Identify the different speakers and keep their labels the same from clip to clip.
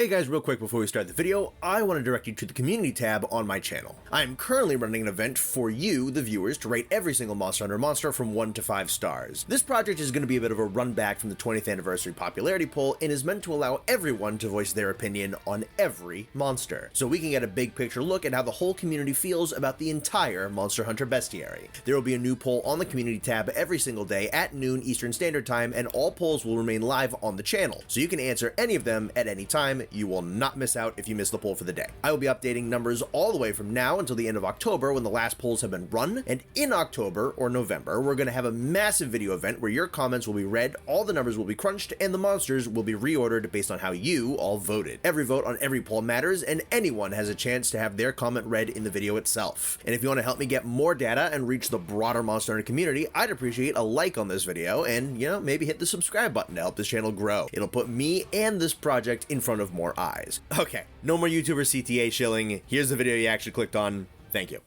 Speaker 1: Hey guys, real quick before we start the video, I want to direct you to the community tab on my channel. I am currently running an event for you, the viewers, to rate every single Monster Hunter monster from 1 to 5 stars. This project is going to be a bit of a run back from the 20th anniversary popularity poll and is meant to allow everyone to voice their opinion on every monster, so we can get a big picture look at how the whole community feels about the entire Monster Hunter bestiary. There will be a new poll on the community tab every single day at noon Eastern Standard Time, and all polls will remain live on the channel, so you can answer any of them at any time. You will not miss out if you miss the poll for the day. I will be updating numbers all the way from now until the end of October when the last polls have been run, and in October or November, we're going to have a massive video event where your comments will be read, all the numbers will be crunched, and the monsters will be reordered based on how you all voted. Every vote on every poll matters, and anyone has a chance to have their comment read in the video itself. And if you want to help me get more data and reach the broader Monster Hunter community, I'd appreciate a like on this video and, maybe hit the subscribe button to help this channel grow. It'll put me and this project in front of more eyes. Okay, no more YouTuber CTA shilling. Here's the video you actually clicked on. Thank you.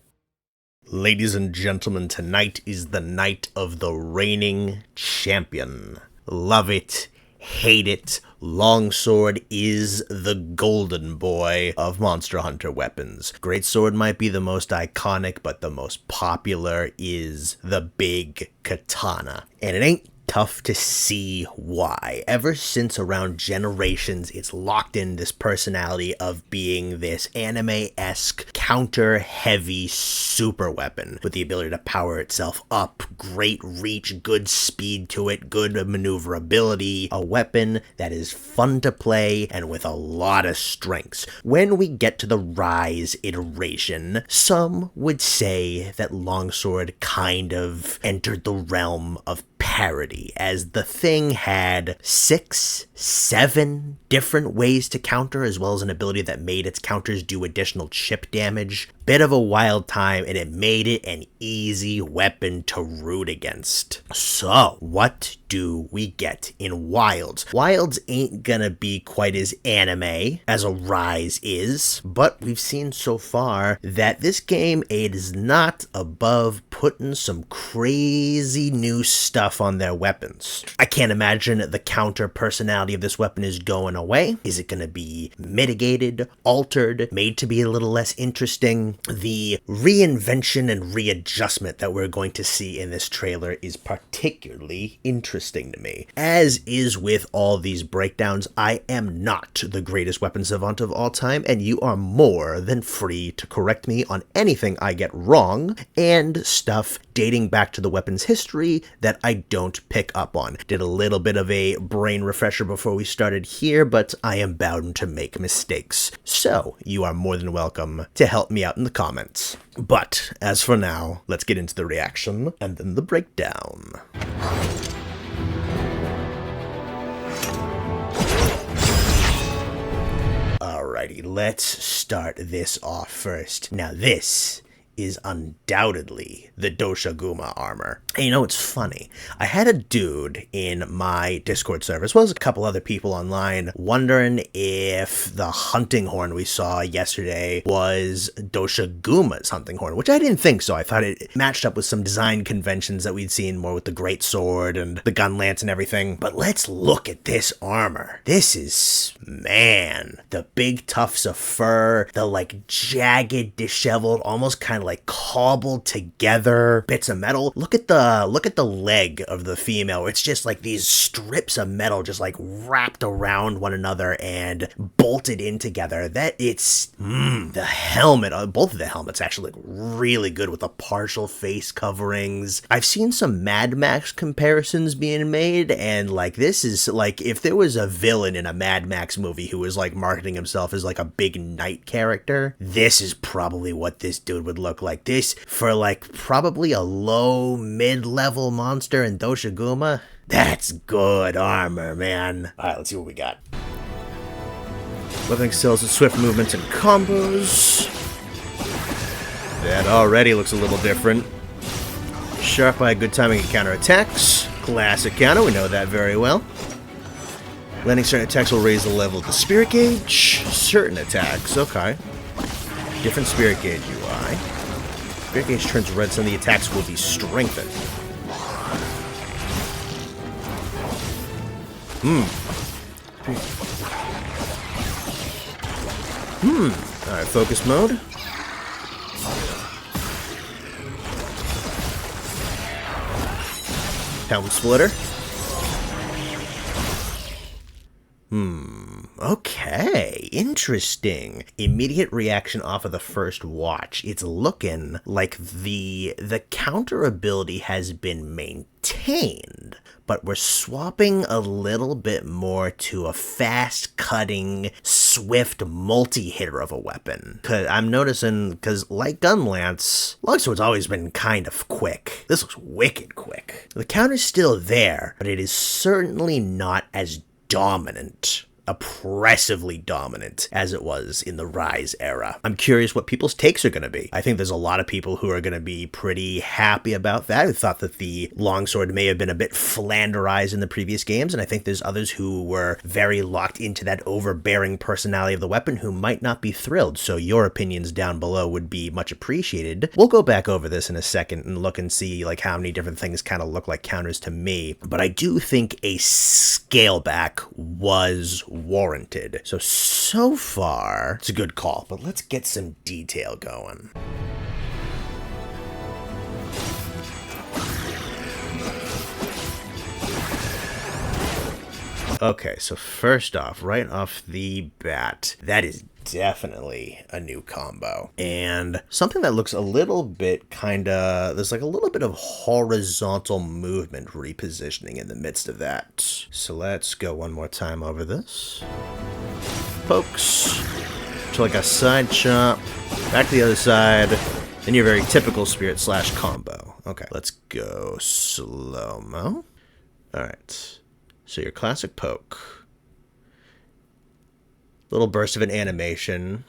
Speaker 1: Ladies and gentlemen, tonight is the night of the reigning champion. Love it, hate it, Longsword is the golden boy of Monster Hunter weapons. Greatsword might be the most iconic, but the most popular is the big katana. And it ain't tough to see why. Ever since around Generations, it's locked in this personality of being this anime-esque, counter-heavy super weapon with the ability to power itself up, great reach, good speed to it, good maneuverability, a weapon that is fun to play and with a lot of strengths. When we get to the Rise iteration, some would say that Longsword kind of entered the realm of parody, as the thing had 6, 7 different ways to counter, as well as an ability that made its counters do additional chip damage. Bit of a wild time, and it made it an easy weapon to root against. So, what do we get in Wilds? Wilds ain't gonna be quite as anime as a Rise is, but we've seen so far that this game is not above putting some crazy new stuff on their weapons. I can't imagine the counter personality of this weapon is going away. Is it gonna be mitigated, altered, made to be a little less interesting? The reinvention and readjustment that we're going to see in this trailer is particularly interesting to me. As is with all these breakdowns, I am not the greatest weapon savant of all time, and you are more than free to correct me on anything I get wrong, and stuff dating back to the weapon's history that I don't pick up on. Did a little bit of a brain refresher before we started here, but I am bound to make mistakes. So, you are more than welcome to help me out in the comments. But, as for now, let's get into the reaction and then the breakdown. Alrighty, let's start this off first. Now this is undoubtedly the DOSHAGUMA armor. And it's funny. I had a dude in my Discord server, as well as a couple other people online, wondering if the hunting horn we saw yesterday was DOSHAGUMA's hunting horn, which I didn't think so. I thought it matched up with some design conventions that we'd seen more with the greatsword and the gun lance and everything. But let's look at this armor. This is, man, the big tufts of fur, the jagged, disheveled, almost kind of cobbled together bits of metal. Look at the leg of the female. It's just like these strips of metal just wrapped around one another and bolted in together. That it's the helmet, both of the helmets actually look really good with the partial face coverings. I've seen some Mad Max comparisons being made, and this is if there was a villain in a Mad Max movie who was marketing himself as a big knight character, this is probably what this dude would look like. This for probably a low mid-level monster in DOSHAGUMA. That's good armor, man. Alright, let's see what we got. Weapon excels in swift movements and combos. That already looks a little different. Sharp by good timing and counterattacks. Classic counter, we know that very well. Landing certain attacks will raise the level of the spirit gauge. Certain attacks, okay. Different spirit gauge UI. Spirit gauge turns red, so the attacks will be strengthened. Alright, focus mode. Helm splitter. Okay, interesting. Immediate reaction off of the first watch. It's looking like the counter ability has been maintained, but we're swapping a little bit more to a fast-cutting, swift multi-hitter of a weapon. Cause I'm noticing, because like Gunlance, Longsword's always been kind of quick. This looks wicked quick. The counter's still there, but it is certainly not as dominant, oppressively dominant, as it was in the Rise era. I'm curious what people's takes are going to be. I think there's a lot of people who are going to be pretty happy about that, who thought that the Longsword may have been a bit flanderized in the previous games, and I think there's others who were very locked into that overbearing personality of the weapon who might not be thrilled, so your opinions down below would be much appreciated. We'll go back over this in a second and look and see like how many different things kind of look like counters to me, but I do think a scale back was warranted. So far, it's a good call, but let's get some detail going. Okay, so first off, right off the bat, that is definitely a new combo. And something that looks a little bit there's like a little bit of horizontal movement repositioning in the midst of that. So let's go one more time over this. Pokes to like a side chop, back to the other side, then your very typical spirit slash combo. Okay, let's go slow-mo. Alright, so your classic poke. Little burst of an animation.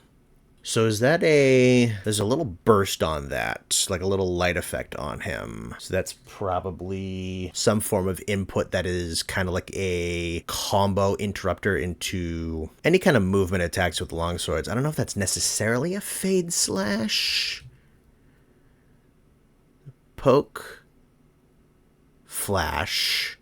Speaker 1: So is that there's a little burst on that, like a little light effect on him. So that's probably some form of input that is kind of like a combo interrupter into any kind of movement attacks with longswords. I don't know if that's necessarily a fade slash. Poke. Flash.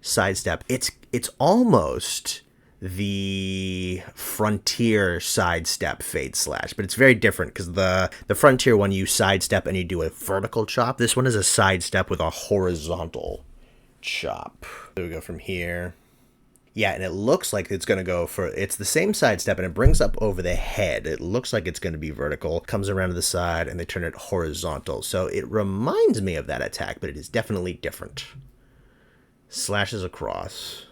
Speaker 1: Sidestep. It's almost the Frontier sidestep fade slash, but it's very different because the Frontier one you sidestep and you do a vertical chop. This one is a sidestep with a horizontal chop. So we go from here. Yeah, and it looks like it's going to go for, it's the same sidestep and it brings up over the head. It looks like it's going to be vertical, comes around to the side and they turn it horizontal. So it reminds me of that attack, but it is definitely different. Slashes across.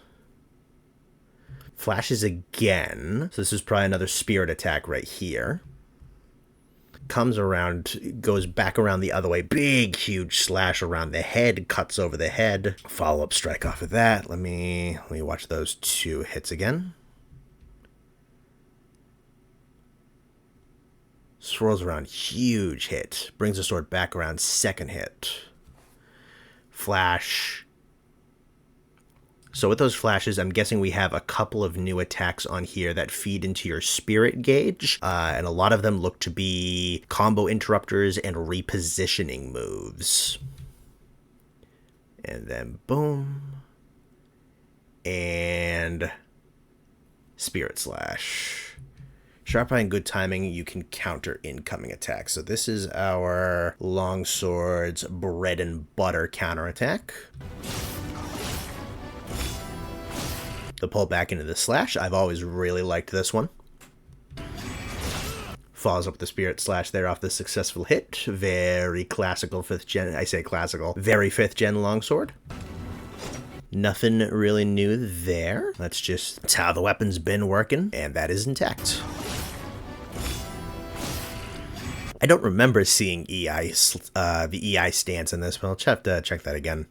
Speaker 1: Flashes again. So this is probably another spirit attack right here. Comes around, goes back around the other way. Big, huge slash around the head. Cuts over the head. Follow-up strike off of that. Let me watch those two hits again. Swirls around. Huge hit. Brings the sword back around. Second hit. Flash. So with those flashes, I'm guessing we have a couple of new attacks on here that feed into your spirit gauge, and a lot of them look to be combo interrupters and repositioning moves. And then boom. And spirit slash. Sharp eye and good timing, you can counter incoming attacks. So this is our Longsword's bread and butter counterattack. The pull back into the slash. I've always really liked this one. Follows up with the spirit slash there off the successful hit. Very classical 5th gen. I say classical. Very 5th gen longsword. Nothing really new there. That's how the weapon's been working, and that is intact. I don't remember seeing the EI stance in this, but I'll have to check that again.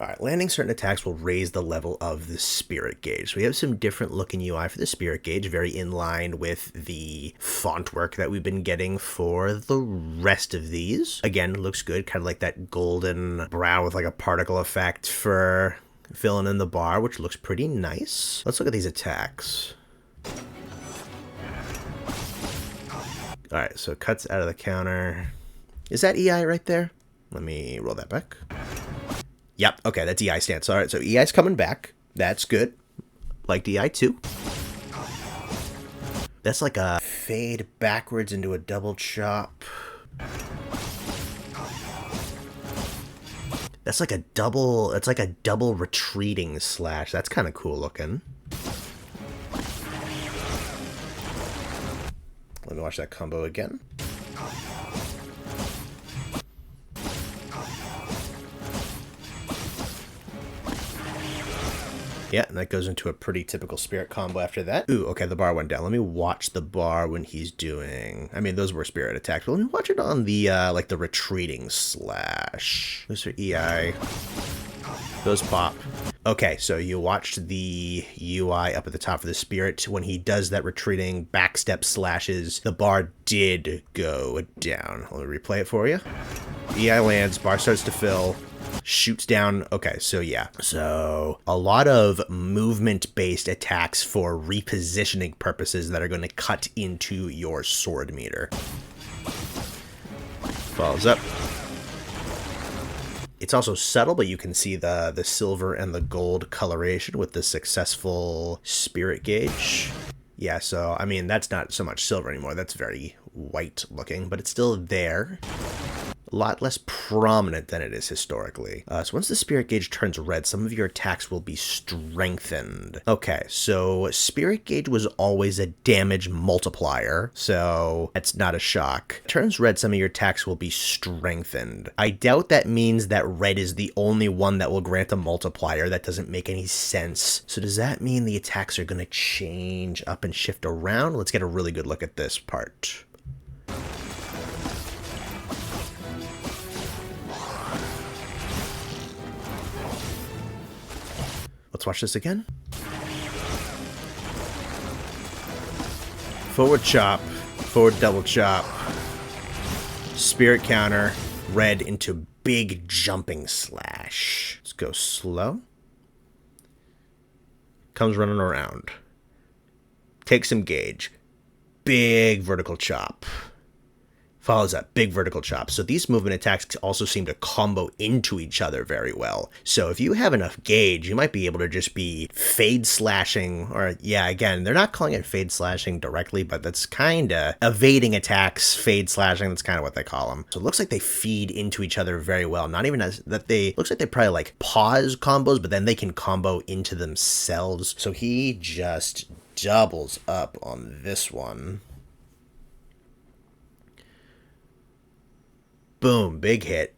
Speaker 1: Alright, landing certain attacks will raise the level of the spirit gauge. So we have some different looking UI for the spirit gauge, very in line with the font work that we've been getting for the rest of these. Again, looks good, kind of like that golden brow with like a particle effect for filling in the bar, which looks pretty nice. Let's look at these attacks. Alright, so cuts out of the counter. Is that EI right there? Let me roll that back. Yep, okay, that's EI stance. All right, so EI's coming back. That's good. Like EI too. That's like a fade backwards into a double chop. That's like a double, it's like a double retreating slash. That's kind of cool looking. Let me watch that combo again. Yeah, and that goes into a pretty typical spirit combo after that. Ooh, okay, the bar went down. Let me watch the bar when he's doing... I mean, those were spirit attacks, but let me watch it on the, like, the retreating slash. Those are EI. Those pop. Okay, so you watched the UI up at the top for the spirit. When he does that retreating backstep slashes, the bar did go down. Let me replay it for you. EI lands, bar starts to fill. Shoots down. Okay, so yeah. So a lot of movement-based attacks for repositioning purposes that are going to cut into your sword meter. Follows up. It's also subtle, but you can see the silver and the gold coloration with the successful spirit gauge. Yeah, so, I mean, that's not so much silver anymore. That's very white looking, but it's still there. A lot less prominent than it is historically. So once the spirit gauge turns red, some of your attacks will be strengthened. Okay, so spirit gauge was always a damage multiplier, so that's not a shock. Turns red, some of your attacks will be strengthened. I doubt that means that red is the only one that will grant a multiplier. That doesn't make any sense. So does that mean the attacks are going to change up and shift around? Let's get a really good look at this part. Let's watch this again. Forward chop, forward double chop, spirit counter, red into big jumping slash. Let's go slow. Comes running around. Takes some gauge. Big vertical chop. Follows up, big vertical chop. So these movement attacks also seem to combo into each other very well. So if you have enough gauge, you might be able to just be fade slashing, or yeah, again, they're not calling it fade slashing directly, but that's kind of evading attacks, fade slashing, that's kind of what they call them. So it looks like they feed into each other very well. Not even as that they, looks like they probably like pause combos, but then they can combo into themselves. So he just doubles up on this one. Boom, big hit.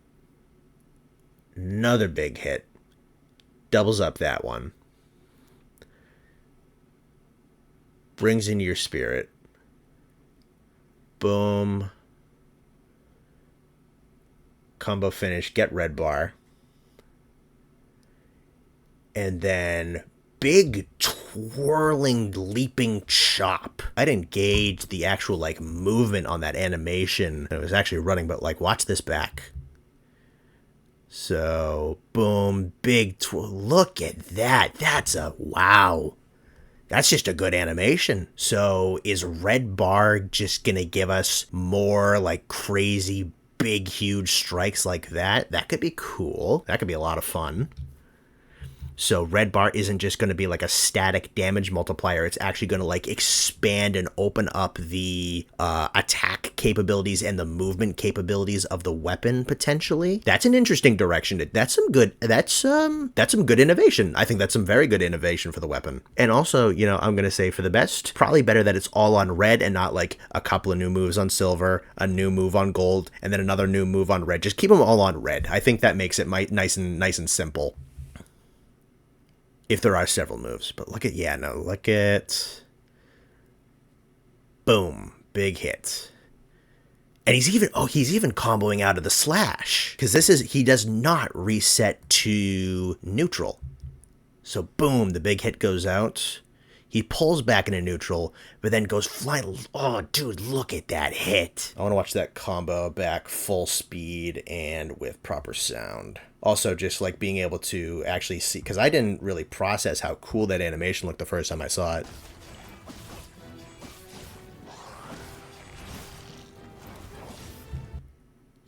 Speaker 1: Another big hit. Doubles up that one. Brings in your spirit. Boom. Combo finish, get red bar. And then big twirling leaping chop. I didn't gauge the actual like movement on that animation. It was actually running, but like watch this back. So boom, big look at that. That's a wow. That's just a good animation. So is red bar just gonna give us more like crazy big huge strikes like that? That could be cool. That could be a lot of fun. So red bar isn't just going to be like a static damage multiplier. It's actually going to like expand and open up the attack capabilities and the movement capabilities of the weapon potentially. That's an interesting direction. That's some good. That's some good innovation. I think that's some very good innovation for the weapon. And also, you know, I'm going to say for the best, probably better that it's all on red and not like a couple of new moves on silver, a new move on gold, and then another new move on red. Just keep them all on red. I think that makes it nice and simple. If there are several moves. But look at, yeah, no, look at... Boom. Big hit. And he's even comboing out of the slash. Because he does not reset to neutral. So boom, the big hit goes out. He pulls back into neutral, but then goes flying. Oh, dude, look at that hit. I want to watch that combo back full speed and with proper sound. Also, just like being able to actually see, because I didn't really process how cool that animation looked the first time I saw it.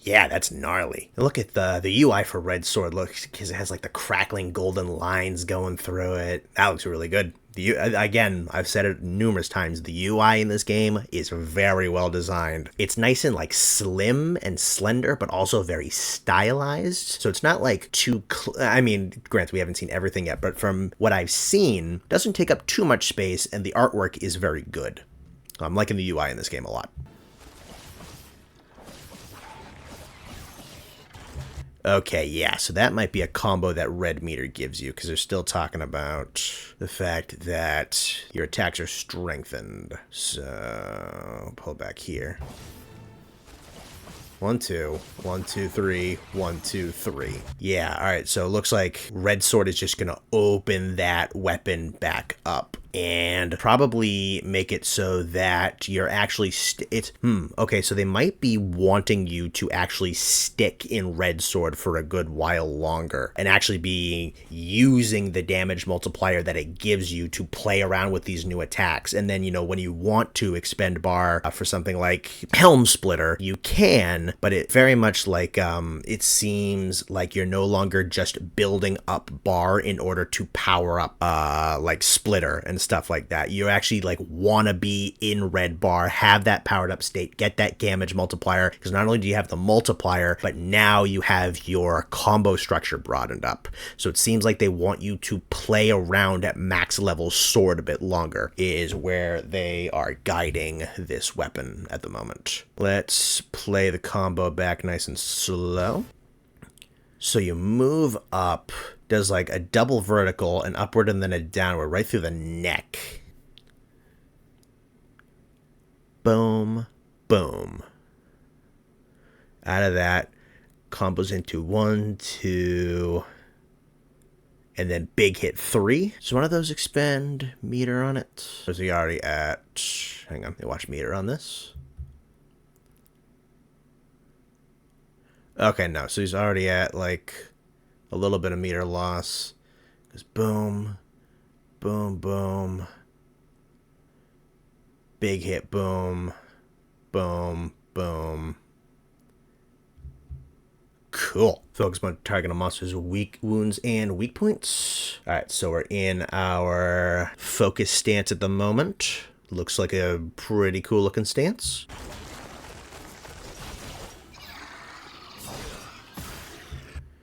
Speaker 1: Yeah, that's gnarly. Look at the UI for Red Sword. Look, because it has like the crackling golden lines going through it. That looks really good. Again, I've said it numerous times, the UI in this game is very well designed. It's nice and like slim and slender, but also very stylized. So it's not like too, I mean, granted, we haven't seen everything yet, but from what I've seen, it doesn't take up too much space, and the artwork is very good. I'm liking the UI in this game a lot. Okay, yeah, so that might be a combo that red meter gives you, because they're still talking about the fact that your attacks are strengthened. So, pull back here. 1, 2, 1, 2, 3, 1, 2, 3. Yeah, alright, so it looks like red sword is just gonna open that weapon back up and probably make it so that you're actually okay, so they might be wanting you to actually stick in red sword for a good while longer and actually be using the damage multiplier that it gives you to play around with these new attacks. And then, you know, when you want to expend bar for something like Helm Splitter, you can, but it very much like it seems like you're no longer just building up bar in order to power up like Splitter and stuff like that. You actually like want to be in red bar, have that powered up state, get that damage multiplier, because not only do you have the multiplier, but now you have your combo structure broadened up. So it seems like they want you to play around at max level sword a bit longer, is where they are guiding this weapon at the moment. Let's play the combo back nice and slow. So you move up, does like a double vertical, an upward, and then a downward, right through the neck. Boom, boom. Out of that, combos into 1, 2, and then big hit 3. So one of those expend meter on it. So is he already at, hang on, watch meter on this. Okay, no, so he's already at like a little bit of meter loss. Because boom, boom, boom. Big hit, boom, boom, boom. Cool. Focus on target a monster's weak wounds and weak points. Alright, so we're in our focus stance at the moment. Looks like a pretty cool looking stance.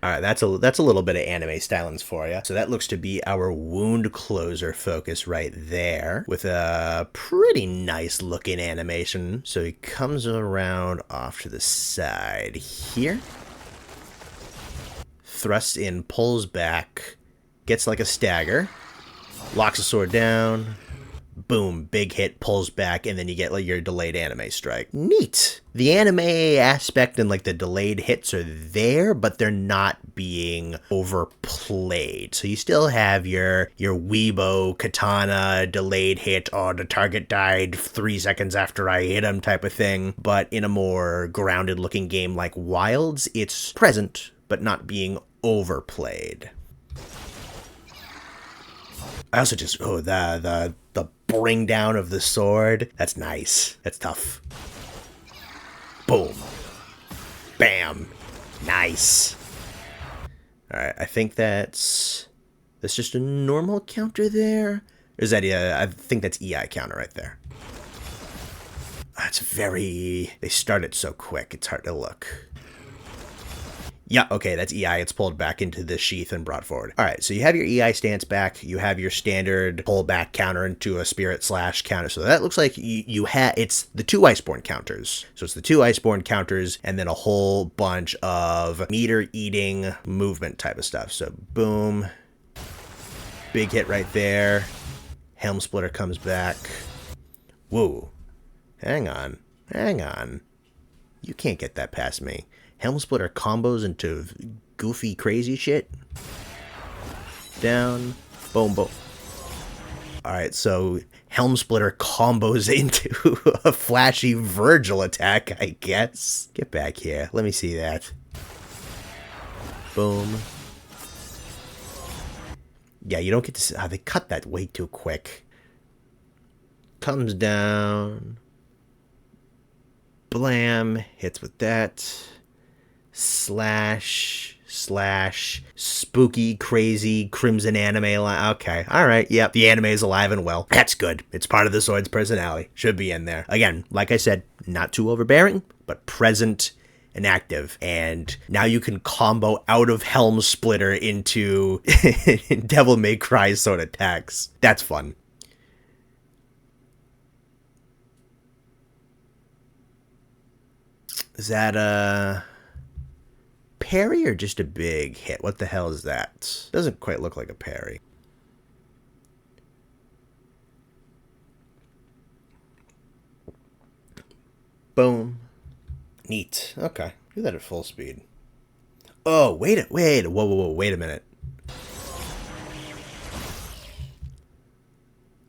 Speaker 1: Alright, that's a little bit of anime stylings for you. So that looks to be our wound closer focus right there, with a pretty nice looking animation. So he comes around off to the side here, thrusts in, pulls back, gets like a stagger, locks the sword down, boom, big hit, pulls back, and then you get like your delayed anime strike. Neat. The anime aspect and like the delayed hits are there, but they're not being overplayed. So you still have your Weibo katana delayed hit, oh, the target died 3 seconds after I hit him type of thing. But in a more grounded looking game like Wilds, it's present, but not being overplayed. I also just, oh, the bring down of the sword. That's nice. That's tough. Boom. Bam. Nice. Alright, I think that's just a normal counter there. Or is that, I think that's EI counter right there. That's very, they started so quick, it's hard to look. Yeah, okay, that's EI. It's pulled back into the sheath and brought forward. All right, so you have your EI stance back. You have your standard pull back counter into a spirit slash counter. So that looks like you have, it's the 2 Iceborne counters. So it's the 2 Iceborne counters and then a whole bunch of meter eating movement type of stuff. So boom, big hit right there. Helm Splitter comes back. Whoa, hang on. You can't get that past me. Helm Splitter combos into goofy, crazy shit. Down. Boom, boom. Alright, so Helm Splitter combos into a flashy Virgil attack, I guess. Get back here. Let me see that. Boom. Yeah, you don't get to see. They cut that way too quick. Comes down. Blam. Hits with that. Slash, slash spooky, crazy, crimson anime line. Okay, alright, yep. The anime is alive and well. That's good. It's part of the sword's personality. Should be in there. Again, like I said, not too overbearing, but present and active. And now you can combo out of Helm Splitter into Devil May Cry sort of attacks. That's fun. Is that a parry or just a big hit? What the hell is that? Doesn't quite look like a parry. Boom. Neat. Okay. Do that at full speed. Oh, wait. Whoa, wait a minute.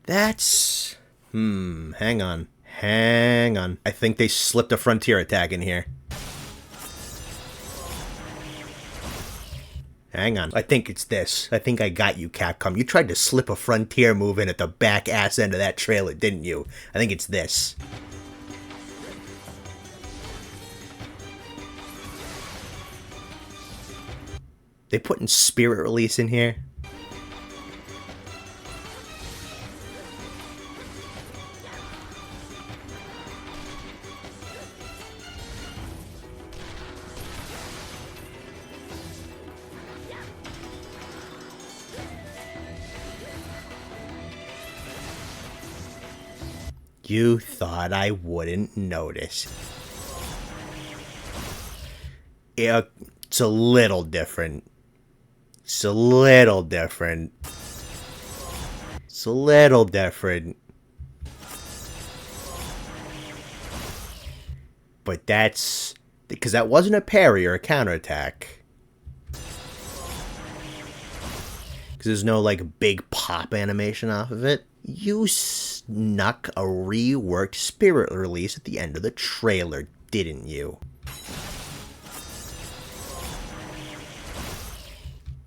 Speaker 1: That's... hang on. I think they slipped a frontier attack in here. Hang on. I think it's this. I think I got you, Capcom. You tried to slip a frontier move in at the back ass end of that trailer, didn't you? I think it's this. They putting Spirit Release in here? You thought I wouldn't notice. Yeah, it's a little different. It's a little different. It's a little different. But that's... because that wasn't a parry or a counterattack. Because there's no, like, big pop animation off of it. You snuck a reworked Spirit Release at the end of the trailer, didn't you?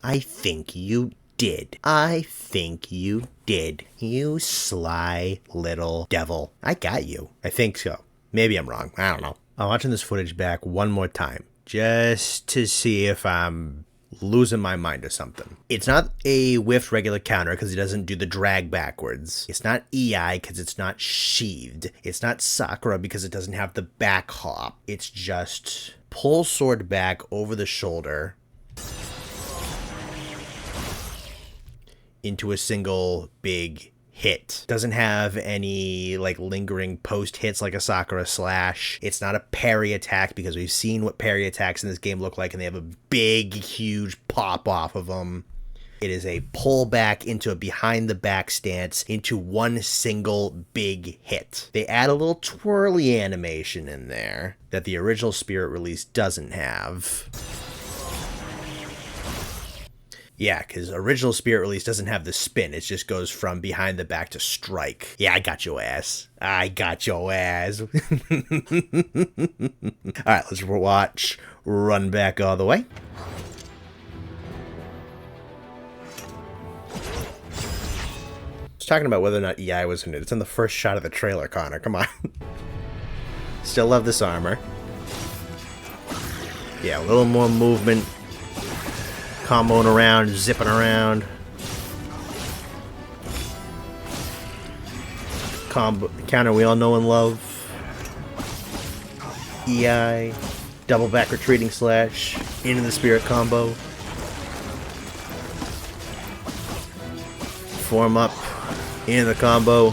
Speaker 1: I think you did. I think you did. You sly little devil. I got you. I think so. Maybe I'm wrong. I don't know. I'm watching this footage back one more time, just to see if I'm losing my mind or something. It's not a whiffed regular counter because he doesn't do the drag backwards. It's not EI because it's not sheathed. It's not Sakura because it doesn't have the back hop. It's just pull sword back over the shoulder into a single big hit. Doesn't have any like lingering post hits like a Sakura slash. It's not a parry attack because we've seen what parry attacks in this game look like and they have a big huge pop off of them. It is a pull back into a behind the back stance into one single big hit. They add a little twirly animation in there that the original Spirit Release doesn't have. Yeah, because original Spirit Release doesn't have the spin. It just goes from behind the back to strike. Yeah, I got your ass. I got your ass. Alright, let's watch Run Back All the Way. I was talking about whether or not EI was in it. It's in the first shot of the trailer, Connor. Come on. Still love this armor. Yeah, a little more movement. Comboing around, zipping around. Combo counter we all know and love. EI, double back retreating slash, into the spirit combo. Form up, into the combo,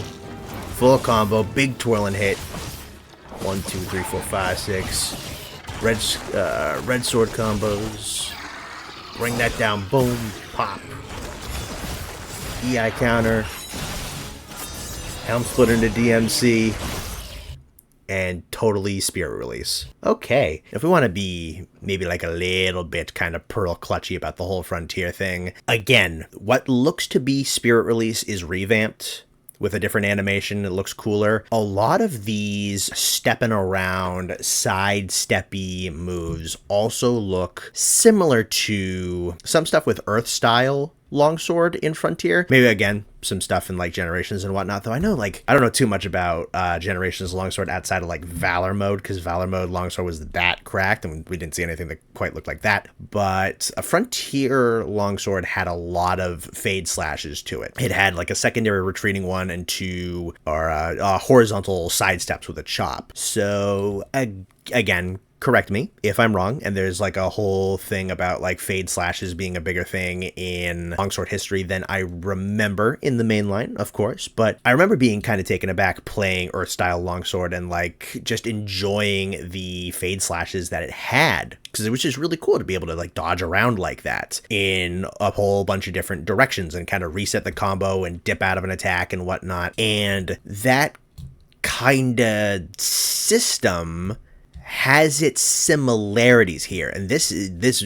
Speaker 1: full combo, big twirling hit. 1, 2, 3, 4, 5, 6. Red sword combos. Bring that down, boom, pop. EI counter. Helm Splitter into DMC. And totally Spirit Release. Okay, if we want to be maybe like a little bit kind of pearl clutchy about the whole Frontier thing, again, what looks to be Spirit Release is revamped with a different animation. It looks cooler. A lot of these stepping around side-steppy moves also look similar to some stuff with Earth style longsword in Frontier. Maybe again, some stuff in like Generations and whatnot, though I know like I don't know too much about Generations longsword outside of like Valor mode, because Valor mode longsword was that cracked and we didn't see anything that quite looked like that. But a Frontier longsword had a lot of fade slashes to it. It had like a secondary retreating one and two horizontal side steps with a chop. So again, correct me if I'm wrong, and there's like a whole thing about like fade slashes being a bigger thing in longsword history than I remember in the mainline, of course, but I remember being kind of taken aback playing Earth style longsword and like just enjoying the fade slashes that it had, because it was just really cool to be able to like dodge around like that in a whole bunch of different directions and kind of reset the combo and dip out of an attack and whatnot. And that kind of system has its similarities here, and this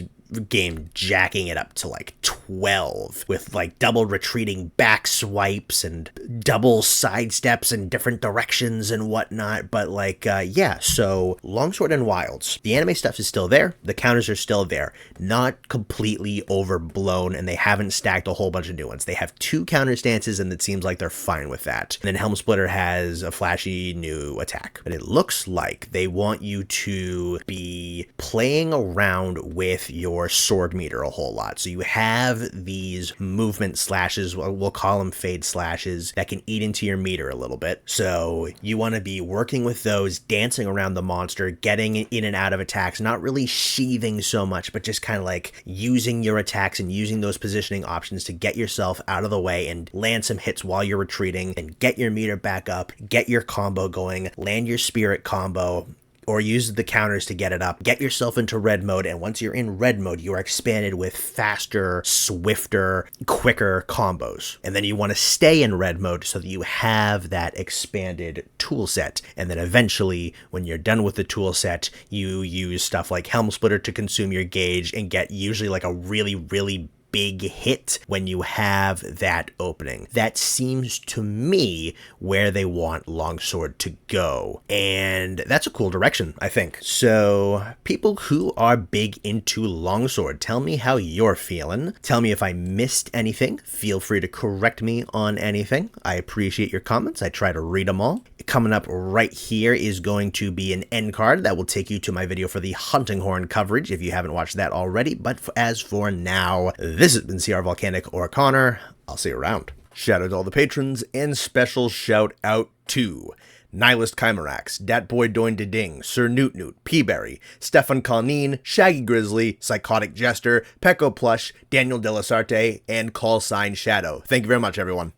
Speaker 1: game jacking it up to like 12 with like double retreating back swipes and double side steps in different directions and whatnot. But like yeah, so Longsword and Wilds, the anime stuff is still there, the counters are still there, not completely overblown, and they haven't stacked a whole bunch of new ones. They have 2 counter stances and it seems like they're fine with that. And then Helm Splitter has a flashy new attack, but it looks like they want you to be playing around with your sword meter a whole lot. So you have these movement slashes, we'll call them fade slashes, that can eat into your meter a little bit. So you want to be working with those, dancing around the monster, getting in and out of attacks, not really sheathing so much, but just kind of like using your attacks and using those positioning options to get yourself out of the way and land some hits while you're retreating and get your meter back up, get your combo going, land your spirit combo, or use the counters to get it up, get yourself into red mode, and once you're in red mode, you are expanded with faster, swifter, quicker combos. And then you want to stay in red mode so that you have that expanded tool set. And then eventually, when you're done with the tool set, you use stuff like Helm Splitter to consume your gauge and get usually like a really, really big hit when you have that opening. That seems to me where they want Longsword to go, and that's a cool direction, I think. So people who are big into Longsword, tell me how you're feeling. Tell me if I missed anything. Feel free to correct me on anything. I appreciate your comments. I try to read them all. Coming up right here is going to be an end card that will take you to my video for the Hunting Horn coverage if you haven't watched that already. But as for now, this has been CR-Volcanic or Connor. I'll see you around. Shout out to all the patrons, and special shout out to Nihilist Chimerax, Datboy Doin Ding, Sir Newt Newt, Peaberry, Stefan Colneen, Shaggy Grizzly, Psychotic Jester, Pecco Plush, Daniel Delasarte, and Call Sign Shadow. Thank you very much, everyone.